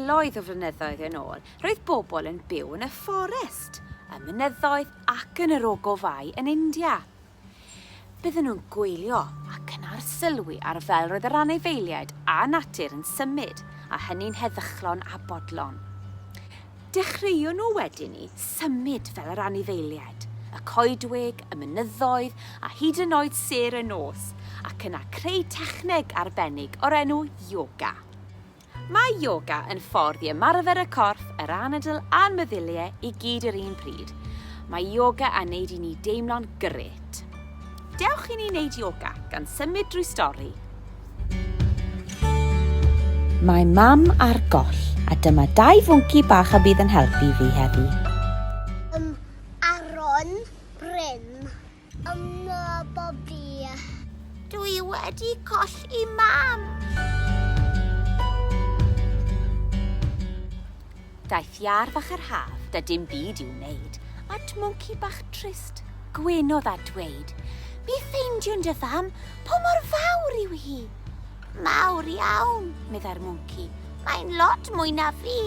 Miloedd o flynyddoedd yn ôl, roedd bobl yn byw yn y fforest, y mynyddoedd ac yn yr ogofau yn India. Bydden nhw'n gwylio ac yn arsylwi ar fel roedd yr anifeiliaid a natur yn symud, a hynny'n heddychlon a bodlon. Dechreuon nhw wedyn ni symud fel yr anifeiliaid, y coedwig, y mynyddoedd a hyd yn oed ser y nos, ac yna creu techneg arbennig o'r enw yoga. Mae yoga yn ffordd i ymarfer y corff, yr anadl a'r meddyliau i gyd yr un pryd. Mae yoga a wneud i ni deimlo'n grêt. Dewch i ni wneud yoga gan symud drwy stori. Mae Mam a'r Goll, a dyma 2 fwnci bach a bydd yn helpu fi heddi. Aron, Bryn, Bobi. Dwi wedi colli Mam. Daeth iar fach yr haf, da dim byd i'w wneud, at mwnci bach trist, gwenodd a dweud, Mi ffeindiwn dy fam, po mor fawr yw hi. Mawr iawn, medda'r mwnci. Mae'n lot mwy na fi.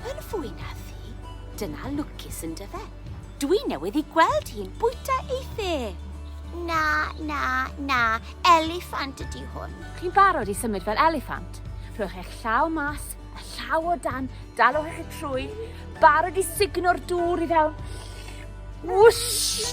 Yn fwy na thi, dyna lwcus yn dy fe. Dwi newydd i gweld hi'n bwyta ei the. Na, eliffant ydi hwn. Chi'n barod i symud fel eliffant? Rhowch eich llaw mas, a llaw o dan, dalwch eich trwy, barod i signo'r dŵr i fewn. Wwsh!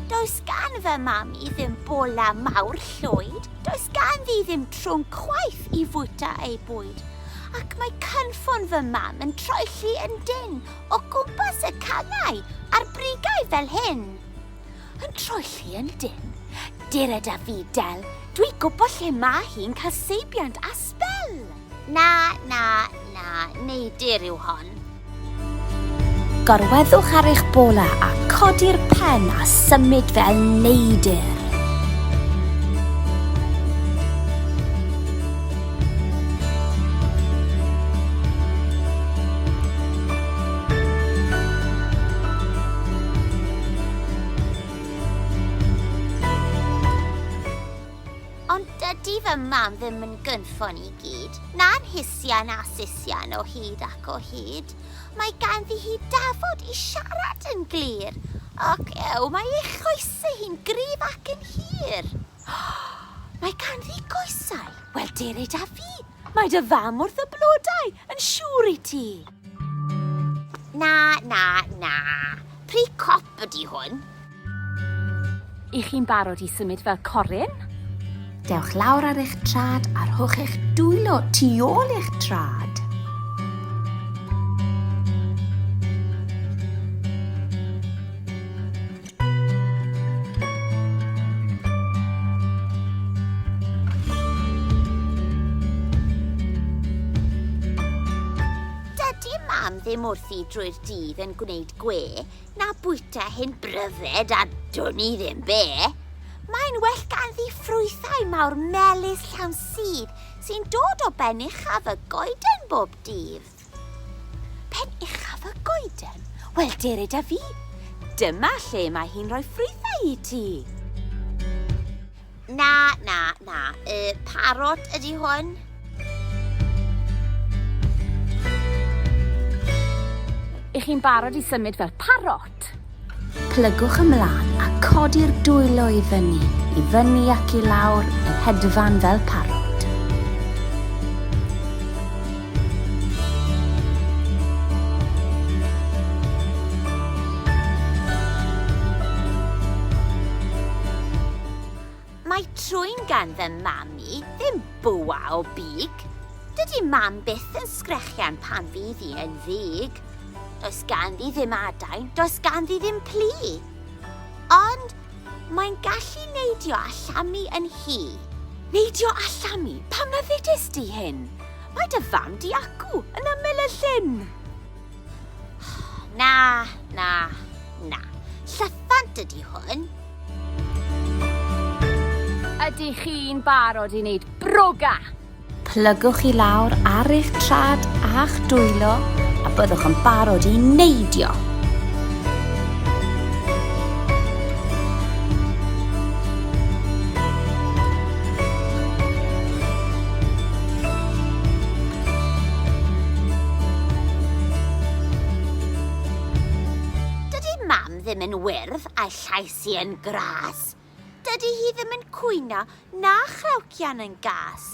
Does gan fy mam i ddim bola mawr llwyd. Does gan ddi ddim trwm chwaith i fwyta ei bwyd. Ac mae cynffon fy mam yn troelli yn dyn o gwmpas y cangau a'r brigau fel hyn. Yn troelli yn dyn? Dere da fi del, dwi gwybod lle mae hi'n cael seibiant a sbel. Na, neidir yw hon. Gorweddwch ar eich bola a codi'r pen a symud fel neidyr. Ond dydy fy mam ddim yn gynffon i gyd. Na'n hisian a sisian o hyd ac o hyd. Mae ganddi hi dafod i siarad yn glir. Ac mae ei choesau hi'n gryf ac yn hir. Mae ganddi goesau? Wel, dere da fi. Mae dy fam wrth y blodau yn siŵr i ti. Na. Pri cop ydi hwn. I chi'n barod i symud fel corin? Dewch lawr ar eich trad a rhowch eich dwylo tu ôl eich trad. Dydy mam ddim wrthi drwy'r dydd yn gwneud gwe, na bwyta hyn bryfed a dwni ddim be. Mae'n well ganddi ffrwythau mawr melys llawn sydd sy'n dod o ben uchaf y goeden bob dydd. Ben uchaf y goeden? Wel, dere da fi. Dyma lle mae hi'n rhoi ffrwythau i ti. Na. Parot ydi hwn. I chi'n barod i symud fel parot? Plygwch ymlaen a codi'r dwylo i fyny ac i lawr, i hedfan fel parot. Mae trwy'n gan fy mami ddim bwa o big. Dydy mam byth yn sgrechian pan fydd hi yn ddig. Does ganddi ddim adain, does ganddi ddim plu. Ond mae'n gallu neidio a llamu yn hi. Neidio a llamu? Pam na ddedys di hyn? Mae dy fam di acw yn ymyl y llyn. Na. Llyffant ydi hwn. Ydych chi'n barod i wneud broga? Plygwch i lawr ar eich trad a'ch dwylo a byddwch yn barod i neidio. Mam ddim yn wyrdd a llais i yn gras. Dydy hi ddim yn cwyno na chrewcian yn gas.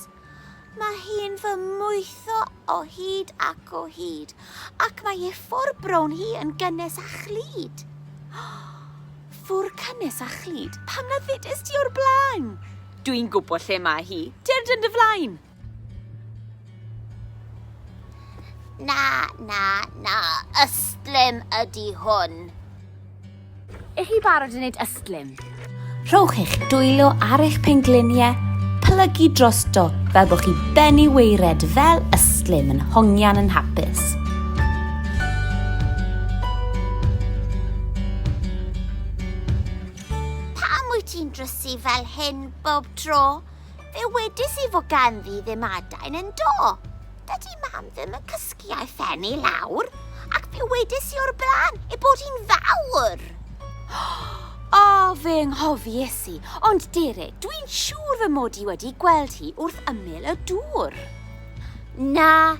Mae hi'n fy mwyddo o hyd ac o hyd, ac mae ei ffwr brown hi yn gynnes a chlyd. Ffwr cynnes a chlyd? Pam na ddedys ti o'r blaen? Dwi'n gwybod lle mae hi. Dyrd yn dy flaen. Na, ystlym ydy hwn. Ych chi barod yn neud ystlym? Rhowch eich dwylo ar eich pengliniau, plygu drosto fel bod chi benni weired fel ystlym yn hongian yn hapus. Pam wyt ti'n drysu fel hyn bob tro? Fe wedys i fod ganddi ddim adain yn do. Dydy mam ddim yn cysgu a'i ffenni lawr, ac fe wedys i o'r blaen ei bod hi'n fawr. O, fe ynghofies i, ond dere, dwi'n siŵr fy mod i wedi gweld hi wrth ymyl y dŵr. Na.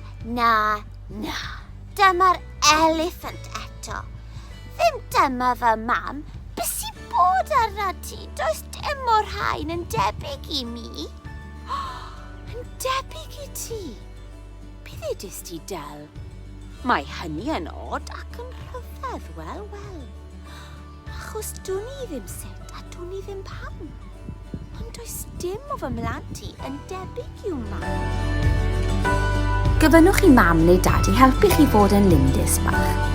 Dyma'r eliffant eto. Ddim dyma fy mam. Bys i bod arna ti, does dim o'r rhain yn debyg i mi. Yn debyg i ti? Beth edys ti del? Mae hynny yn od ac yn rhyfedd, wel. Achos dwn i ddim sut a dwn i ddim pam. Ond does dim o fy mhlant i yn debyg i'w mam. Gyfynnwch chi mam neu dad i helpu chi fod yn lindys bach.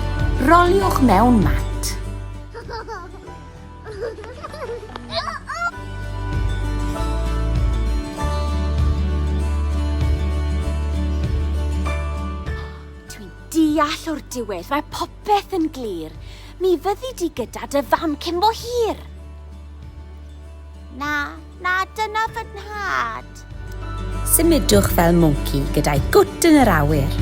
Roliwch mewn mat. Dwi'n deall o'r diwedd, mae popeth yn glir. Mi fyddi di gyda dy fam cyn bo hir. Na, dyna fy nhad. Symudwch fel mwnci gyda'i gwt yn yr awyr.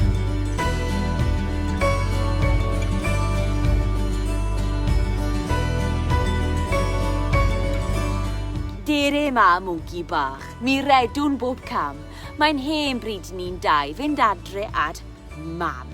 Dere ma, mwnci bach. Mi redwn bob cam. Mae'n hen bryd ni'n dau fynd adre at mam.